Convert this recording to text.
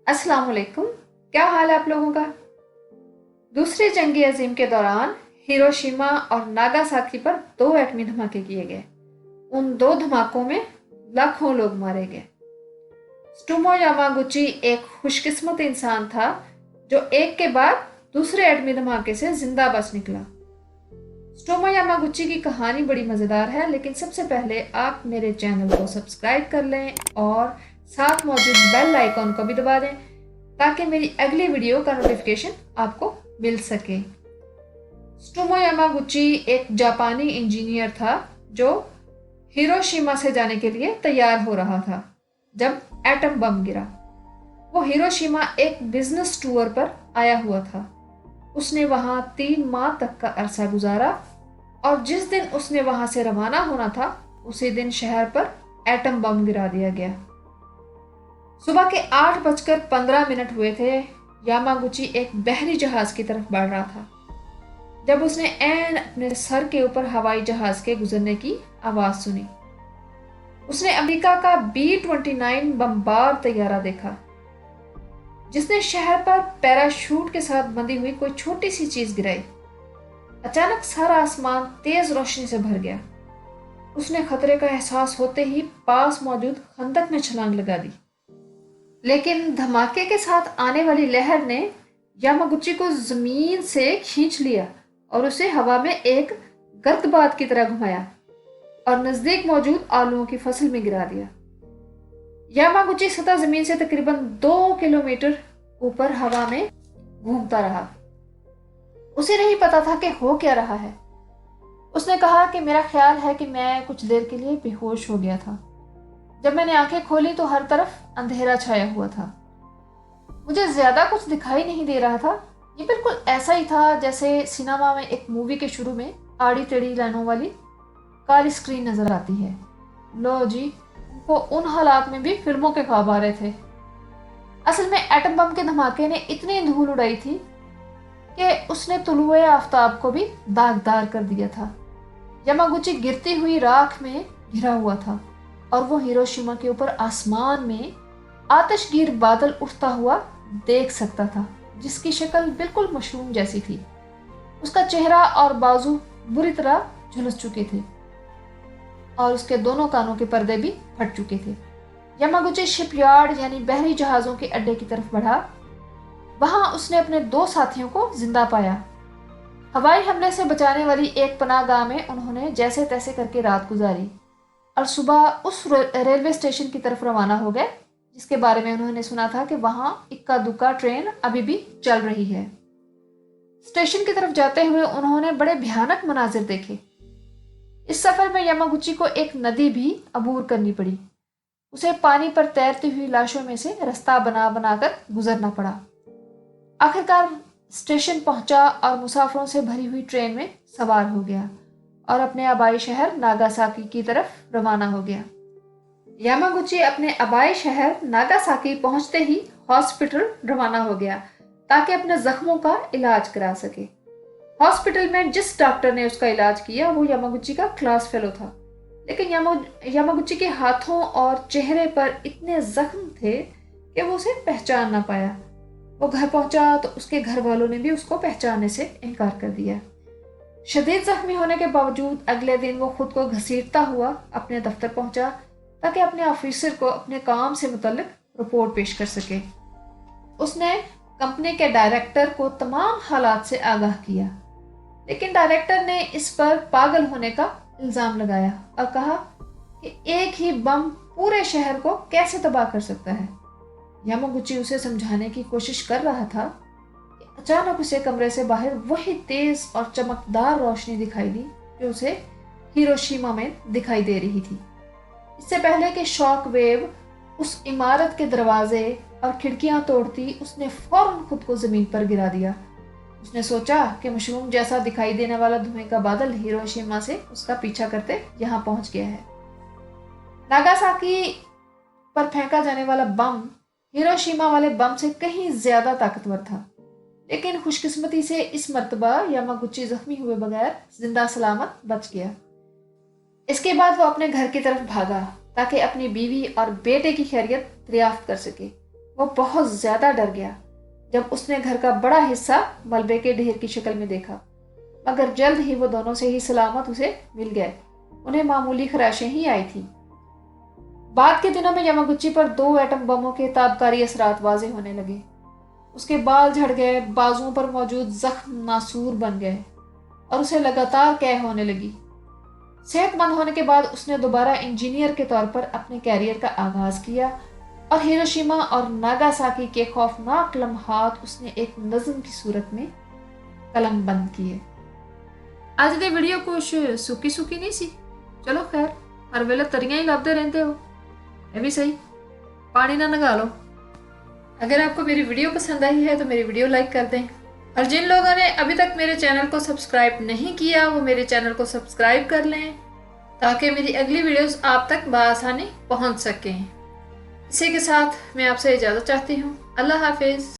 अस्सलाम वालेकुम। क्या हाल है आप लोगों का। दूसरी जंग अजीम के दौरान हिरोशिमा और नागासाकी पर दो एटमी धमाके किए गए। उन दो धमाकों में लाखों लोग मारे गए। त्सुटोमू यामागुची एक खुशकिस्मत इंसान था जो एक के बाद दूसरे एटमी धमाके से जिंदा बच निकला। त्सुटोमू यामागुची की कहानी बड़ी मज़ेदार है, लेकिन सबसे पहले आप मेरे चैनल को सब्सक्राइब कर लें और साथ मौजूद बेल आइकॉन को भी दबा दें ताकि मेरी अगली वीडियो का नोटिफिकेशन आपको मिल सके। त्सुटोमू यामागुची एक जापानी इंजीनियर था जो हिरोशिमा से जाने के लिए तैयार हो रहा था जब एटम बम गिरा। वो हिरोशिमा एक बिजनेस टूर पर आया हुआ था। उसने वहां 3 माह तक का अरसा गुजारा और जिस दिन उसने वहां से रवाना होना था उसी दिन शहर पर एटम बम गिरा दिया गया। सुबह के 8:15 हुए थे। यामागुची एक बहरी जहाज की तरफ बढ़ रहा था जब उसने ऐन अपने सर के ऊपर हवाई जहाज के गुजरने की आवाज सुनी। उसने अमेरिका का B-29 बमबार तैयारा देखा जिसने शहर पर पैराशूट के साथ बंधी हुई कोई छोटी सी चीज गिराई। अचानक सारा आसमान तेज रोशनी से भर गया। उसने खतरे का एहसास होते ही पास मौजूद खंदक में छलांग लगा दी, लेकिन धमाके के साथ आने वाली लहर ने यामागुची को जमीन से खींच लिया और उसे हवा में एक गर्दबात की तरह घुमाया और नजदीक मौजूद आलूओं की फसल में गिरा दिया। यामागुची सतह जमीन से तकरीबन 2 किलोमीटर ऊपर हवा में घूमता रहा। उसे नहीं पता था कि हो क्या रहा है। उसने कहा कि मेरा ख्याल है कि मैं कुछ देर के लिए बेहोश हो गया था। जब मैंने आंखें खोली तो हर तरफ अंधेरा छाया हुआ था। मुझे ज्यादा कुछ दिखाई नहीं दे रहा था। ये बिल्कुल ऐसा ही था जैसे सिनेमा में एक मूवी के शुरू में आड़ी टेढ़ी लाइनों वाली काली स्क्रीन नजर आती है। लो जी, उनको उन हालात में भी फिल्मों के ख्वाब आ रहे थे। असल में एटम बम के धमाके ने इतनी धूल उड़ाई थी कि उसने तुलुए आफताब को भी दागदार कर दिया था। यामागुची गिरती हुई राख में घिरा हुआ था और वो हिरोशिमा के ऊपर आसमान में आतिशगीर बादल उठता हुआ देख सकता था जिसकी शक्ल बिल्कुल मशरूम जैसी थी। उसका चेहरा और बाजू बुरी तरह झुलस चुके थे और उसके दोनों कानों के पर्दे भी फट चुके थे। यामागुची शिपयार्ड यानी बहरी जहाजों के अड्डे की तरफ बढ़ा। वहां उसने अपने 2 साथियों को जिंदा पाया। हवाई हमले से बचाने वाली एक पनाहगाह में उन्होंने जैसे तैसे करके रात गुजारी और सुबह उस रेलवे स्टेशन की तरफ रवाना हो गए जिसके बारे में उन्होंने सुना था कि वहां इक्का दुक्का ट्रेन अभी भी चल रही है। स्टेशन की तरफ जाते हुए उन्होंने बड़े भयानक मनाजिर देखे। इस सफर में यामागुची को एक नदी भी अबूर करनी पड़ी। उसे पानी पर तैरती हुई लाशों में से रास्ता बना बनाकर गुजरना पड़ा। आखिरकार स्टेशन पहुंचा और मुसाफिरों से भरी हुई ट्रेन में सवार हो गया और अपने आबाई शहर नागासाकी की तरफ रवाना हो गया। यामागुची अपने आबाई शहर नागासाकी पहुंचते ही हॉस्पिटल रवाना हो गया ताकि अपने जख्मों का इलाज करा सके। हॉस्पिटल में जिस डॉक्टर ने उसका इलाज किया वो यामागुची का क्लास फेलो था, लेकिन यामागुची के हाथों और चेहरे पर इतने जख्म थे कि वो उसे पहचान ना पाया। वो घर पहुंचा तो उसके घर वालों ने भी उसको पहचानने से इनकार कर दिया। शदीद जख्मी होने के बावजूद अगले दिन वो खुद को घसीटता हुआ अपने दफ्तर पहुंचा ताकि अपने ऑफिसर को अपने काम से मुतल्लिक रिपोर्ट पेश कर सके। उसने कंपनी के डायरेक्टर को तमाम हालात से आगाह किया, लेकिन डायरेक्टर ने इस पर पागल होने का इल्जाम लगाया और कहा कि एक ही बम पूरे शहर को कैसे तबाह कर सकता है। यामागुची उसे समझाने की कोशिश कर रहा था कि अचानक उसे कमरे से बाहर वही तेज और चमकदार रोशनी दिखाई दी जो उसे हिरोशिमा में दिखाई दे रही थी। इससे पहले कि शॉक वेव उस इमारत के दरवाजे और खिड़कियां तोड़ती, उसने फौरन खुद को जमीन पर गिरा दिया। उसने सोचा कि मशरूम जैसा दिखाई देने वाला धुएं का बादल हिरोशिमा से उसका पीछा करते यहाँ पहुंच गया है। नागासाकी पर फेंका जाने वाला बम हिरोशिमा वाले बम से कहीं ज्यादा ताकतवर था, लेकिन खुशकिस्मती से इस मर्तबा यामागुची जख्मी हुए बगैर जिंदा सलामत बच गया। इसके बाद वो अपने घर की तरफ भागा ताकि अपनी बीवी और बेटे की खैरियत दरियाफ्त कर सके। وہ بہت زیادہ ڈر گیا جب اس نے گھر کا بڑا حصہ ملبے کے ڈھیر کی شکل میں دیکھا، مگر جلد ہی وہ دونوں سے ہی سلامت اسے مل گئے۔ انہیں معمولی خراشیں ہی آئی تھی۔ بعد کے دنوں میں یاماگوچی پر 2 ایٹم بموں کے تابکاری اثرات واضح ہونے لگے۔ اس کے بال جھڑ گئے، بازوؤں پر موجود زخم ناسور بن گئے اور اسے لگاتار قے ہونے لگی۔ صحت مند ہونے کے بعد اس نے دوبارہ انجینئر کے طور پر اپنے کیریئر کا آغاز کیا اور ہیروشیما اور ناگاساکی کے خوفناک لمحات اس نے ایک نظم کی صورت میں قلم بند کیے۔ آج دی ویڈیو کچھ سوکی نہیں سی، چلو خیر، ہر ویلے تریاں ہی لبدے رہندے ہو، یہ بھی صحیح، پانی نہ نگا لو۔ اگر آپ کو میری ویڈیو پسند آئی ہے تو میری ویڈیو لائک کر دیں، اور جن لوگوں نے ابھی تک میرے چینل کو سبسکرائب نہیں کیا وہ میرے چینل کو سبسکرائب کر لیں تاکہ میری اگلی ویڈیوز آپ تک بآسانی پہنچ سکیں۔ اسی کے ساتھ میں آپ سے اجازت چاہتی ہوں۔ اللہ حافظ۔